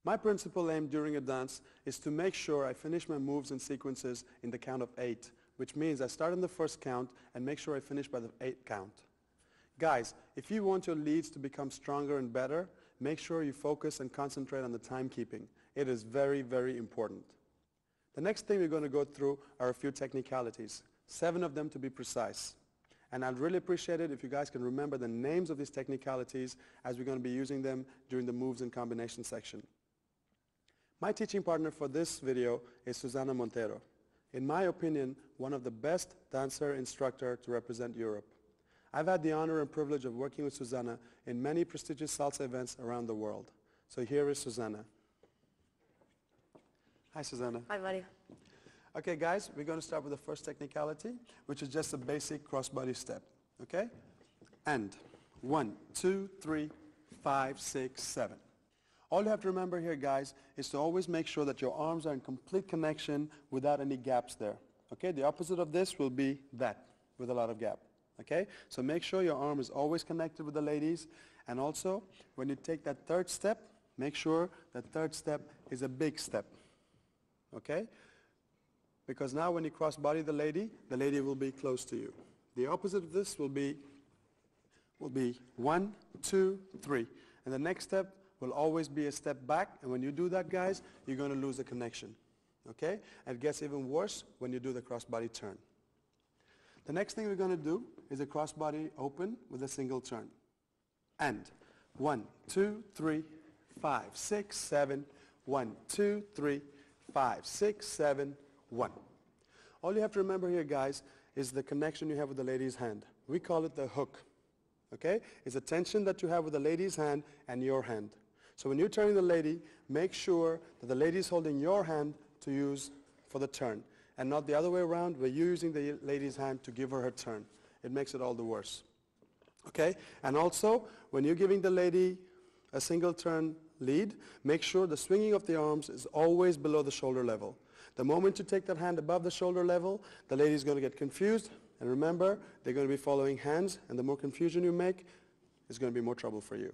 My principal aim during a dance is to make sure I finish my moves and sequences in the count of 8, which means I start on the first count and make sure I finish by the 8th count. Guys, if you want your leads to become stronger and better, make sure you focus and concentrate on the timekeeping. It is very, very important. The next thing we're going to go through are a few technicalities, 7 of them to be precise. And I'd really appreciate it if you guys can remember the names of these technicalities as we're going to be using them during the moves and combination section. My teaching partner for this video is Susana Montero. In my opinion, one of the best dancer instructor to represent Europe. I've had the honor and privilege of working with Susana in many prestigious salsa events around the world. So here is Susana. Hi, Susana. Hi, Mario. Okay, guys, we're going to start with the first technicality, which is just a basic crossbody step, okay? And 1, 2, 3, 5, 6, 7. All you have to remember here, guys, is to always make sure that your arms are in complete connection without any gaps there, okay? The opposite of this will be that, with a lot of gap, okay? So make sure your arm is always connected with the ladies, and also, when you take that third step, make sure that third step is a big step, okay? Because now when you cross body the lady will be close to you. The opposite of this will be 1, 2, 3. And the next step will always be a step back, and when you do that, guys, you're going to lose the connection, okay? And it gets even worse when you do the crossbody turn. The next thing we're going to do is a crossbody open with a single turn. And 1, 2, 3, 5, 6, 7, 1, 2, 3, 5, 6, 7, 1. All you have to remember here, guys, is the connection you have with the lady's hand. We call it the hook, okay? It's a tension that you have with the lady's hand and your hand. So when you're turning the lady, make sure that the lady is holding your hand to use for the turn, and not the other way around where you're using the lady's hand to give her her turn. It makes it all the worse, okay? And also, when you're giving the lady a single turn lead, make sure the swinging of the arms is always below the shoulder level. The moment you take that hand above the shoulder level, the lady is going to get confused. And remember, they're going to be following hands, and the more confusion you make, it's going to be more trouble for you.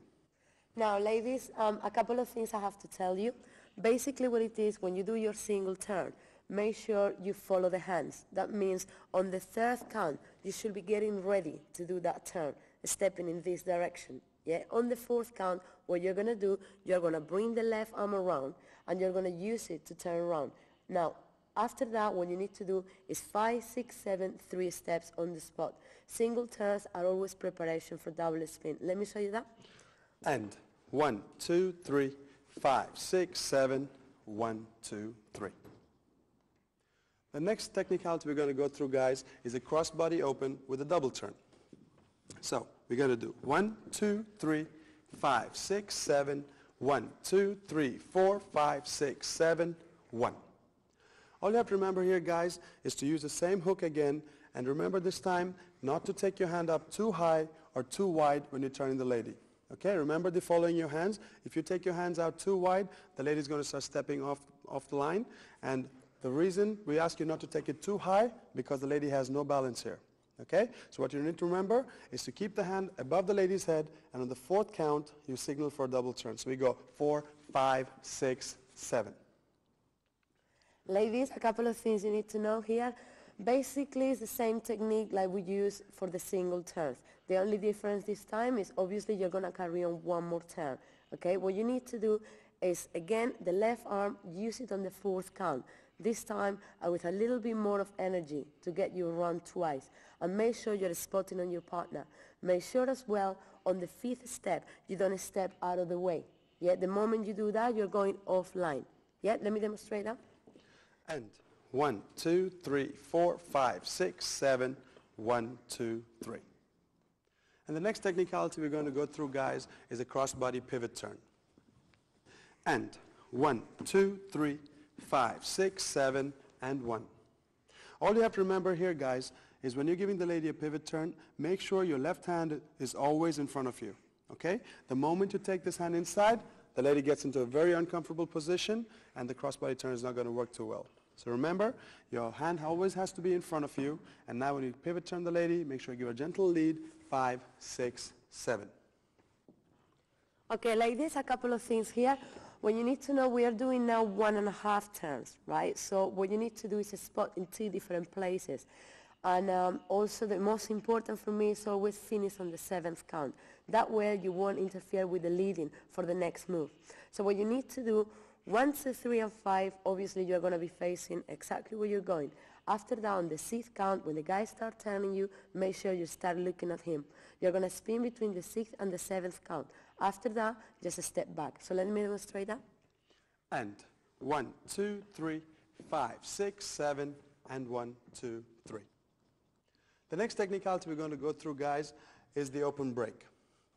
Now, ladies, a couple of things I have to tell you. Basically what it is, when you do your single turn, make sure you follow the hands. That means on the third count, you should be getting ready to do that turn, stepping in this direction. Yeah? On the fourth count, what you're going to do, you're going to bring the left arm around, and you're going to use it to turn around. Now, after that, what you need to do is 5, 6, 7, 3 steps on the spot. Single turns are always preparation for double spin. Let me show you that. And 1, 2, 3, 5, 6, 7, 1, 2, 3. The next technicality we're going to go through, guys, is a crossbody open with a double turn. So we're going to do 1, 2, 3, 5, 6, 7, 1, 2, 3, 4, 5, 6, 7, 1. All you have to remember here, guys, is to use the same hook again, and remember this time not to take your hand up too high or too wide when you're turning the lady. Okay, remember the following your hands. If you take your hands out too wide, the lady's going to start stepping off the line, and the reason we ask you not to take it too high, because the lady has no balance here. Okay, so what you need to remember is to keep the hand above the lady's head, and on the fourth count, you signal for a double turn. So we go 4, 5, 6, 7. Ladies, a couple of things you need to know here. Basically, it's the same technique like we use for the single turns. The only difference this time is obviously you're going to carry on one more turn. Okay, what you need to do is, again, the left arm, use it on the fourth count. This time with a little bit more of energy to get you around twice. And make sure you're spotting on your partner. Make sure as well on the fifth step, you don't step out of the way. Yeah, the moment you do that, you're going offline. Yeah, let me demonstrate that. And 1, 2, 3, 4, 5, 6, 7, 1, 2, 3. And the next technicality we're going to go through, guys, is a crossbody pivot turn. And 1, 2, 3, 5, 6, 7, and 1. All you have to remember here, guys, is when you're giving the lady a pivot turn, make sure your left hand is always in front of you. Okay? The moment you take this hand inside, the lady gets into a very uncomfortable position, and the crossbody turn is not going to work too well. So remember, your hand always has to be in front of you, and now when you pivot turn the lady, make sure you give a gentle lead, 5, 6, 7. Okay, ladies, a couple of things here. What you need to know, we are doing now 1.5 turns, right? So what you need to do is spot in 2 different places. And also the most important for me is always finish on the 7th count. That way you won't interfere with the leading for the next move. So what you need to do, 1, 2, 3, and 5, obviously you're going to be facing exactly where you're going. After that, on the 6th count, when the guy starts turning you, make sure you start looking at him. You're going to spin between the 6th and the 7th count. After that, just a step back. So let me demonstrate that. And 1, 2, 3, 5, 6, 7, and 1, 2, 3. The next technicality we're going to go through, guys, is the open break.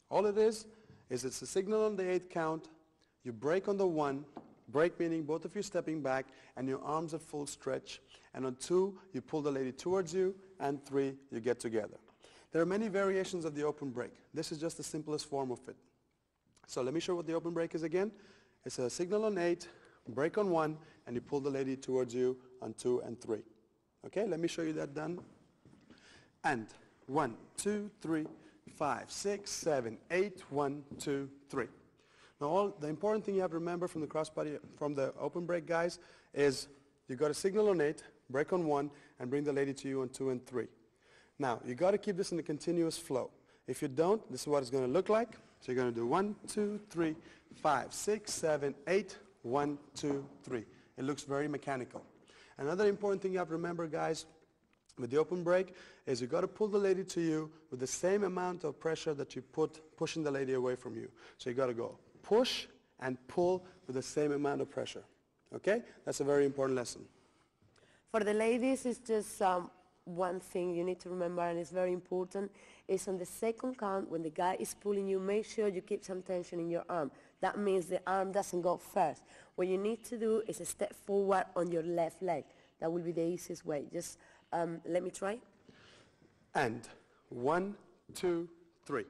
All it is it's a signal on the 8th count, you break on the 1, break meaning both of you stepping back and your arms at full stretch, and on 2, you pull the lady towards you, and 3, you get together. There are many variations of the open break. This is just the simplest form of it. So let me show what the open break is again. It's a signal on 8, break on 1, and you pull the lady towards you on 2 and 3. Okay, let me show you that done. And 1, 2, 3, 5, 6, 7, 8, 1, 2, 3. Now the important thing you have to remember from the crossbody, from the open break, guys, is you got a signal on 8, break on 1, and bring the lady to you on 2 and 3. Now you got to keep this in a continuous flow. If you don't, this is what it's going to look like. So you're going to do 1, 2, 3, 5, 6, 7, 8, 1, 2, 3. It looks very mechanical. Another important thing you have to remember, guys, with the open break is you got to pull the lady to you with the same amount of pressure that you put pushing the lady away from you. So you got to go push and pull with the same amount of pressure. Okay? That's a very important lesson. For the ladies, it's just one thing you need to remember, and it's very important, is on the 2nd count, when the guy is pulling you, make sure you keep some tension in your arm. That means the arm doesn't go first. What you need to do is a step forward on your left leg. That will be the easiest way. Just let me try. And 1, 2, 3.